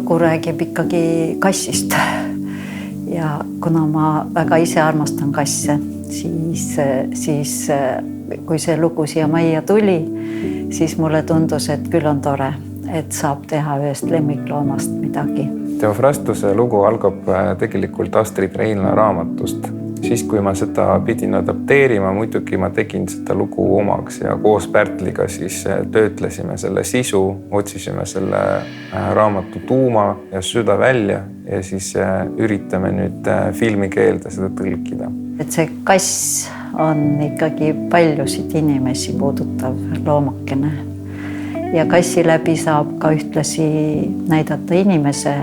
lugu räägib ikkagi kassist. Ja kuna ma väga ise armastan kasse, siis kui see lugu siia majja tuli, siis mulle tundus, et küll on tore, et saab teha ühest lemmikloomast midagi. Teofrastuse lugu algab tegelikult Astrid Reinla raamatust. Siis kui ma seda pidin adapteerima, muidugi ma tegin seda lugu omaks ja koos Pärtliga siis töötlesime selle sisu, otsisime selle raamatu tuuma ja süda välja ja siis üritame nüüd filmikeelde seda tõlkida. Et see kass on ikkagi paljusid inimesi puudutav loomakene ja kassi läbi saab ka ühtlasi näidata inimese,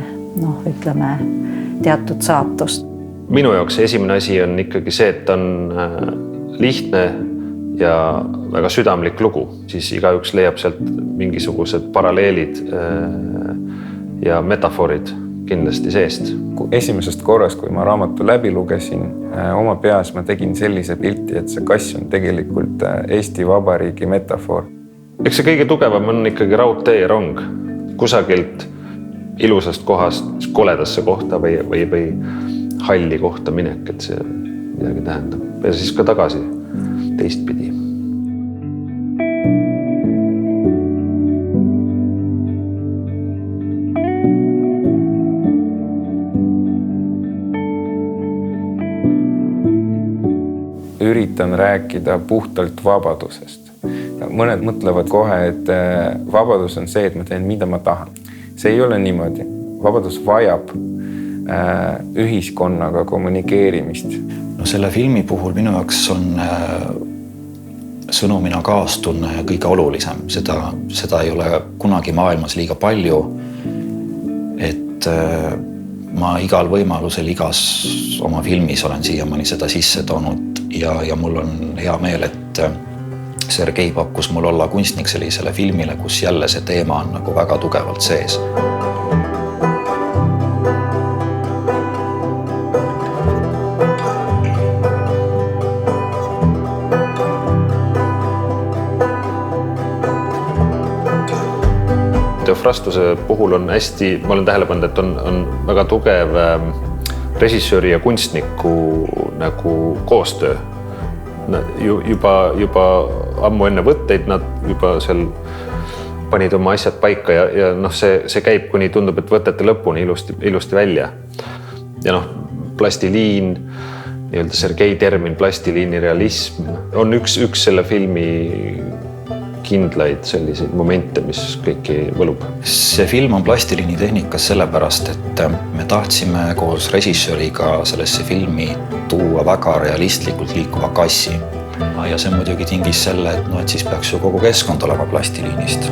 ütleme, teatud saatust. Minu jaoks esimene asi on ikkagi see, et on lihtne ja väga südamlik lugu. Siis igaüks leiab sealt mingisugused paralleelid ja metafoorid kindlasti seest. Esimesest korrast, kui ma raamatu läbi lugesin, oma peas ma tegin sellise pilti, et see kass on tegelikult Eesti Vabariigi metafoor. Eks see kõige tugevam on ikkagi raudtee ja rong. Kusagilt ilusast kohast koledasse kohta või halli kohta minek, et see midagi tähendab. Ja siis ka tagasi teistpidi. Üritan rääkida puhtalt vabadusest. Mõned mõtlevad kohe, et vabadus on see, et ma teen, mida ma tahan. See ei ole niimoodi. Vabadus vajab ühiskonnaga kommunikeerimist. Selle filmi puhul minu jaoks on sõnumina kaastunne kõige olulisem. Seda ei ole kunagi maailmas liiga palju, et ma igal võimalusel igas oma filmis olen siiamaani seda sisse toonud ja mul on hea meel, et Sergei pakkus mul olla kunstnik sellisele filmile, kus jälle see teema on nagu väga tugevalt sees. Teofrastuse puhul on hästi, ma olen tähele pannud, et on väga tugev režissööri ja kunstniku nagu koostöö. Juba ammu enne võtteid nad juba seal panid oma asjad paika ja see käib, kuni tundub, et võtete lõpuni ilusti välja. Ja plastiliin, nii-öelda Sergei termin, plastiliini realism on üks selle filmi kindlaid selliseid momente, mis kõiki võlub. See film on plastiliini tehnikas sellepärast, et me tahtsime koos režissööriga sellesse filmi tuua väga realistlikult liikuva kassi. Ja see muidugi tingis selle, et siis peaks ju kogu keskkond olema plastiliinist.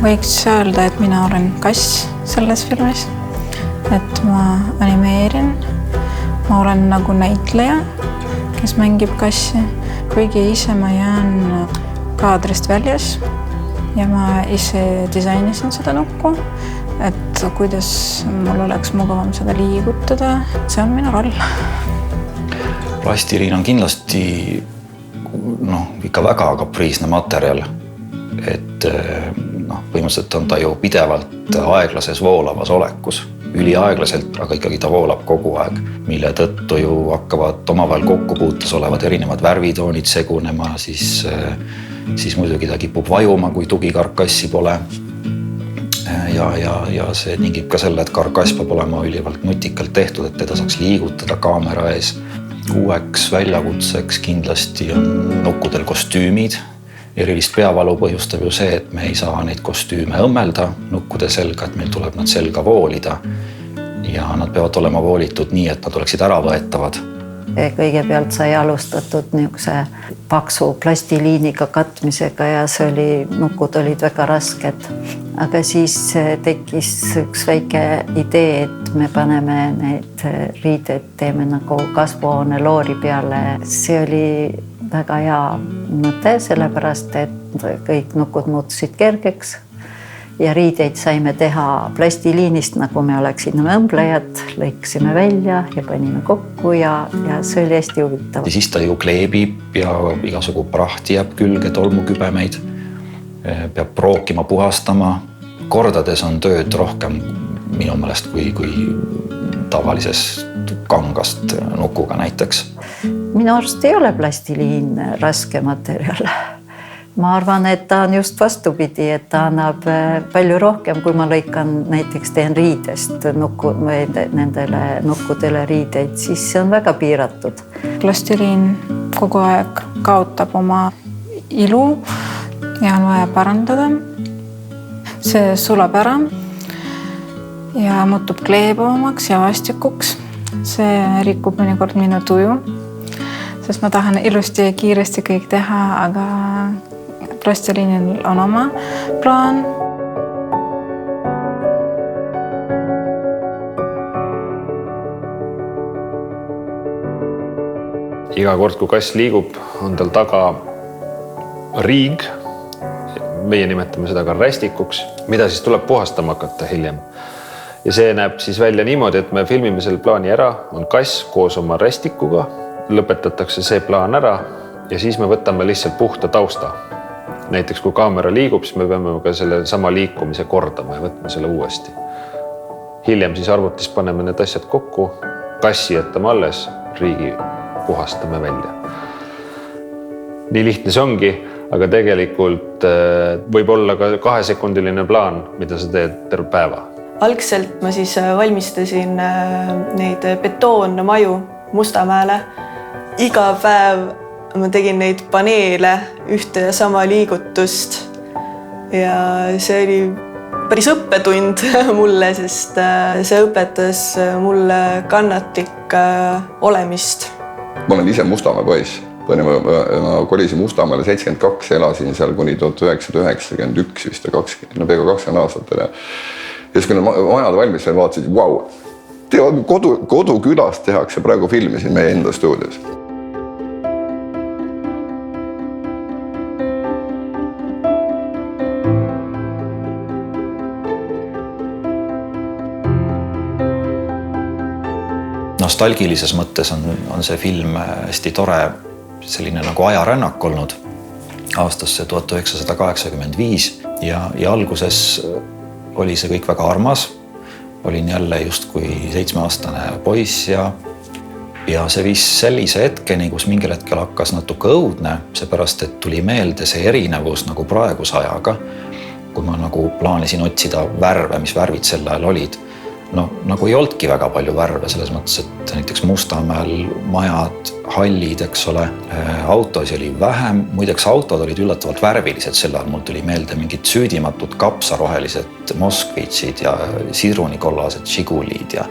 Võiks öelda, et mina olen kass selles filmis. Et ma animeerin, ma olen nagu näitleja, kes mängib kassi. Kuigi ise ma jään kaadrist väljas ja ma ise disainisin seda nukku, et kuidas mul oleks mugavam seda liigutada. See on minu roll. Plastiliin on kindlasti ikka väga kapriisne materjal, et põhimõtteliselt on ta ju pidevalt aeglases voolavas olekus. Üliaeglaselt, aga ikkagi ta voolab kogu aeg, mille tõttu ju hakkavad omavahel kokkupuutes olevad erinevad värvitoonid segunema, siis muidugi ta kipub vajuma, kui tugi karkassi pole. Ja see tingib ka selle, et karkass peab olema ülivalt nutikalt tehtud, et teda saaks liigutada kaamera ees. Uueks väljakutseks kindlasti on nukkudel kostüümid. Erilist peavalu põhjustab ju see, et me ei saa neid kostüüme õmmelda nukkude selga, et meil tuleb nad selga voolida ja nad peavad olema voolitud nii, et nad oleksid äravõetavad. Kõigepealt sai alustatud niisuguse paksu plastiliiniga katmisega ja nukud olid väga rasked. Aga siis tekkis üks väike idee, et me paneme need riided, teeme nagu kasvuhoone loori peale. See oli väga hea mõte, sellepärast, et kõik nukud muutusid kergeks ja riideid saime teha plastiliinist, nagu me oleksime õmblejad, lõiksime välja ja panime kokku ja see oli hästi huvitav. Ja siis ta ju kleebib ja igasugu prahti jääb külge, tolmukübemeid, peab prookima, puhastama. Kordades on tööd rohkem minu meelest kui tavalises kangast nukuga näiteks. Minu arust ei ole plastiliin raske materjal. Ma arvan, et ta on just vastupidi, et ta annab palju rohkem, kui ma lõikan näiteks teen riidest nendele nukkudele riideid, siis see on väga piiratud. Plastiliin kogu aeg kaotab oma ilu ja on vaja parandada. See sulab ära ja muutub kleebavamaks ja vastikuks. See rikub mõnikord minu tuju, sest ma tahan ilusti ja kiiresti kõik teha, aga plastiliinil on oma plaan. Iga kord, kui kass liigub, on tal taga riig. Meie nimetame seda ka rästikuks, mida siis tuleb puhastama hakata hiljem. Ja see näeb siis välja niimoodi, et me filmime selle plaani ära, on kass koos oma rästikuga, lõpetatakse see plaan ära ja siis me võtame lihtsalt puhta tausta. Näiteks kui kaamera liigub, siis me peame ka selle sama liikumise kordama ja võtme selle uuesti. Hiljem siis arvutis paneme need asjad kokku, kassi jätame alles, riigi puhastame välja. Nii lihtne see ongi, aga tegelikult võib olla ka 2-sekundiline plaan, mida sa teed terve päeva. Algselt ma siis valmistasin neid betoonmaju Mustamäele. Iga päev ma tegin neid paneele ühte ja sama liigutust ja see oli päris õppetund mulle, sest see õpetas mulle kannatlik olemist. Ma olen ise Mustamäe poiss. Ma kolisin Mustamäele 72 ja elasin seal kuni 1991 vist ja peaaegu 20 aastat. Ja siis kui need majad valmis sain, vaatasid, vau, kodukülas tehakse praegu filmi siin meie enda stuudios. Nostalgilises mõttes on see film hästi tore, selline nagu ajarännak olnud aastasse 1985 ja alguses oli see kõik väga armas. Olin jälle just kui 7-aastane poiss ja see viis sellise hetkeni, kus mingil hetkel hakkas natuke õudne, seepärast et tuli meelde see erinevus nagu praeguse ajaga, kui ma nagu plaanisin otsida värve, mis värvid sel ajal olid. No, nagu ei olnudki väga palju värve selles mõttes, et näiteks Mustamäel majad, hallid, eks ole, autosi oli vähem. Muideks autod olid üllatavalt värvilised sel ajal. Mul tuli meelde mingid süüdimatud kapsarohelised Moskvitsid ja sidrunikollased Žigulid ja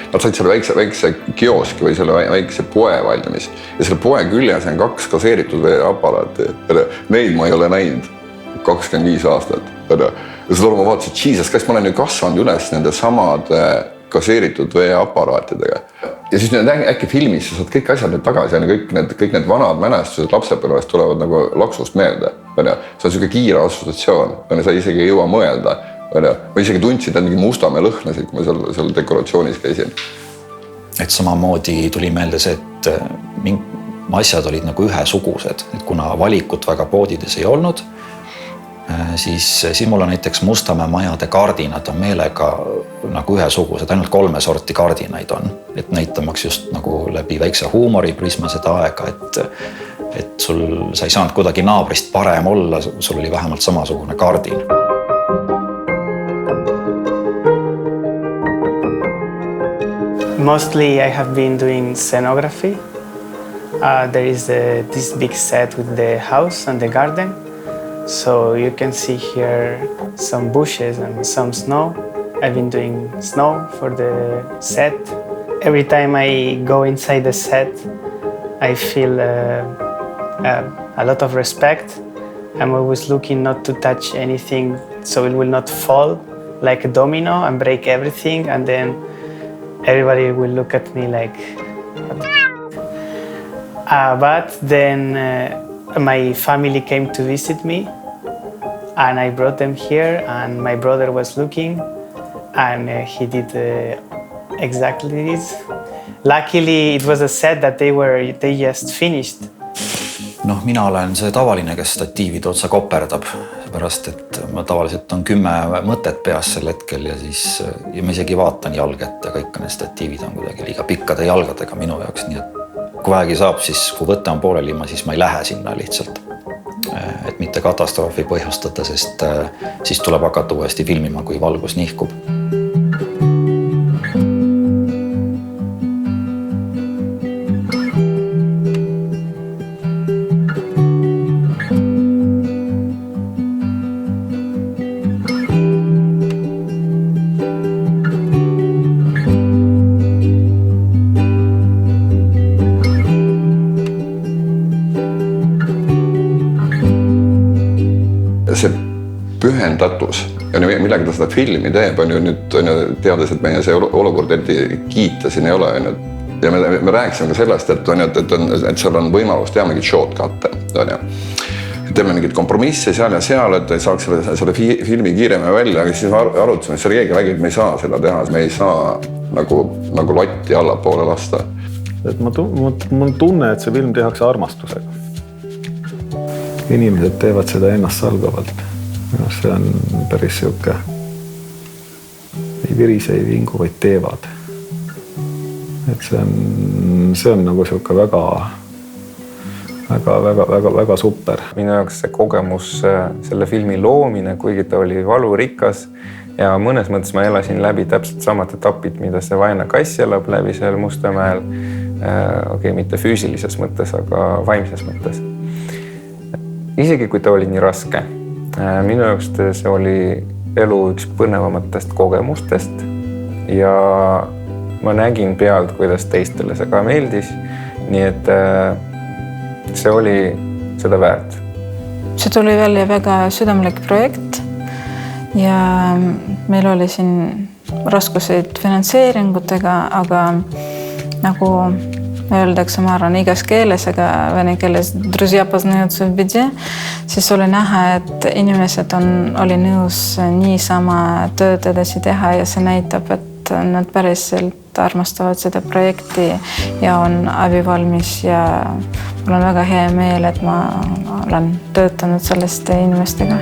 Nad said selle väikse kioski või selle väikse poe valmis ja selle poe küljes on 2 kaseeritud veeaparaati. Neid ma ei ole näinud 25 aastat. Ja seda ma vaatasin, et Jesus, kas ma olen ju kasvanud üles nende samad kaseeritud veeaparaatidega. Ja siis äkki filmis sa saad kõik asjad tagasi ja kõik need vanad mälestused lapsepõlvest tulevad nagu laksust meelde. See on selline kiire assotsiatsioon, sa isegi ei jõua mõelda. Ma isegi tundsin, et mingi Mustamäe lõhnasid, kui ma seal dekoratsioonis käisin. Et samamoodi tuli meelde see, et asjad olid nagu ühesugused, et kuna valikut väga poodides ei olnud, siis mul on näiteks Mustamäe majade kardinad on meelega nagu ühesugused, ainult 3 sorti kardinaid on, et näitamaks just nagu läbi väikse huumoriprisma seda aega, et sa ei saanud kuidagi naabrist parem olla, sul oli vähemalt samasugune kardin. Mostly I have been doing scenography. There is this big set with the house and the garden. So you can see here some bushes and some snow. I've been doing snow for the set. Every time I go inside the set, I feel a lot of respect. I'm always looking not to touch anything so it will not fall like a domino and break everything, and then everybody will look at me like but then my family came to visit me And I brought them here and my brother was looking and he did exactly this. Luckily it was a set that they just finished. Noh, mina olen see tavaline, kes statiivide otsa koperdab, pärast et ma tavaliselt on 10 mõtet peas sel hetkel ja siis ja ma isegi vaatan jalg ette, kõik need statiivid on kuidagi liiga pikkade jalgadega minu jaoks, nii et kui vähegi saab, siis kui võte on pooleli, siis ma ei lähe sinna lihtsalt. Et mitte katastroofi põhjustada, sest siis tuleb hakata uuesti filmima, kui valgus nihkub. See pühendatus ja millega ta seda filmi teeb, on ju nüüd teades, et meie see olukord eriti kiita siin ei ole. Ja me rääkisime ka sellest, et seal on võimalus teha mingit shortcut'e. Teeme mingid kompromisse seal ja seal, et saaks selle filmi kiiremini välja, aga siis arutasime, et Sergeiga räägib, et me ei saa seda teha, me ei saa nagu lotti allapoole lasta. Mul tunne, et see film tehakse armastusega. Inimesed teevad seda ennast salgavalt. See on päris siuke ei virise, ei vingu, vaid teevad. Et see on nagu siuke väga super. Minu jaoks see kogemus selle filmi loomine, kuigi ta oli valurikas ja mõnes mõttes ma elasin läbi täpselt samad etapid, mida see vaene kass elab läbi seal Mustamäel. Okei, mitte füüsilises mõttes, aga vaimses mõttes. Isegi kui ta oli nii raske, minu jaoks see oli elu üks põnevamatest kogemustest ja ma nägin pealt, kuidas teistele see ka meeldis, nii et see oli seda väärt. See tuli välja väga südamlik projekt ja meil oli siin raskuseid finantseeringutega, aga nagu öeldakse, ma arvan, igas keeles, aga vene keeles друзья познаются в беде, siis oli näha, et inimesed oli nõus niisama tööd edasi teha ja see näitab, et nad päriselt armastavad seda projekti ja on abivalmis ja mul on väga hea meel, et ma olen töötanud selliste inimestega.